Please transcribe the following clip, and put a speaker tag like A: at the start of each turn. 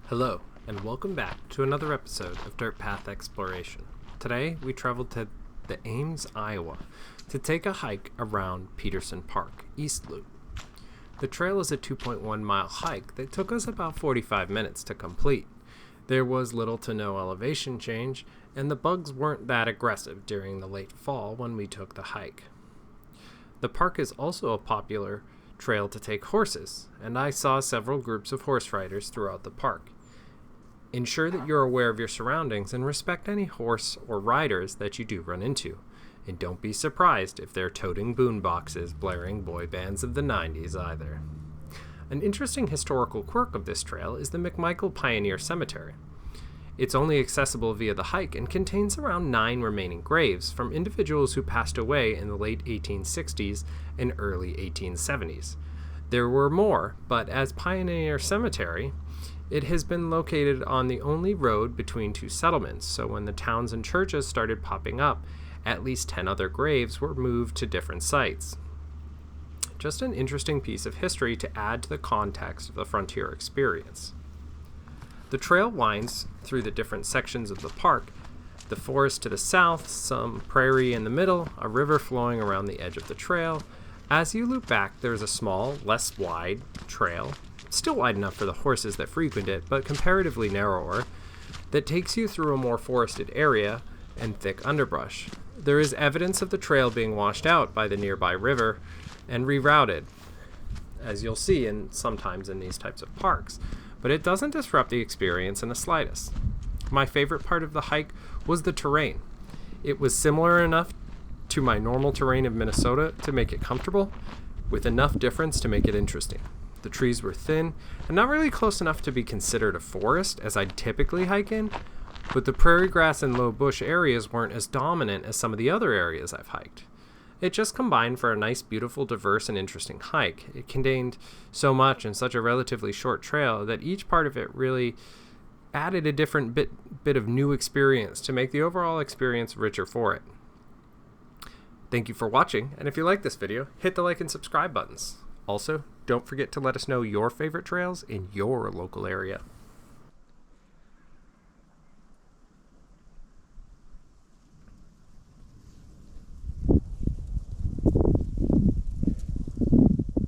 A: Hello, and welcome back to another episode of Dirt Path Exploration. Today, we traveled to the Ames, Iowa, to take a hike around Peterson Park, East Loop. The trail is a 2.1-mile hike that took us about 45 minutes to complete. There was little to no elevation change, and the bugs weren't that aggressive during the late fall when we took the hike. The park is also a popular trail to take horses, and I saw several groups of horse riders throughout the park. Ensure that you're aware of your surroundings and respect any horse or riders that you do run into. And don't be surprised if they're toting boomboxes blaring boy bands of the 90s either. An interesting historical quirk of this trail is the McMichael Pioneer Cemetery. It's only accessible via the hike and contains around 9 remaining graves from individuals who passed away in the late 1860s and early 1870s. There were more, but as Pioneer Cemetery, it has been located on the only road between two settlements, so when the towns and churches started popping up, at least 10 other graves were moved to different sites. Just an interesting piece of history to add to the context of the frontier experience. The trail winds through the different sections of the park, the forest to the south, some prairie in the middle, a river flowing around the edge of the trail. As you loop back, there's a small, less wide trail, still wide enough for the horses that frequent it, but comparatively narrower, that takes you through a more forested area and thick underbrush. There is evidence of the trail being washed out by the nearby river and rerouted, as you'll see sometimes in these types of parks, but it doesn't disrupt the experience in the slightest. My favorite part of the hike was the terrain. It was similar enough to my normal terrain of Minnesota to make it comfortable, with enough difference to make it interesting. The trees were thin and not really close enough to be considered a forest as I'd typically hike in, but the prairie grass and low bush areas weren't as dominant as some of the other areas I've hiked. It just combined for a nice, beautiful, diverse, and interesting hike. It contained so much in such a relatively short trail that each part of it really added a different bit of new experience to make the overall experience richer for it. Thank you for watching, and if you like this video, hit the like and subscribe buttons. Also, don't forget to let us know your favorite trails in your local area.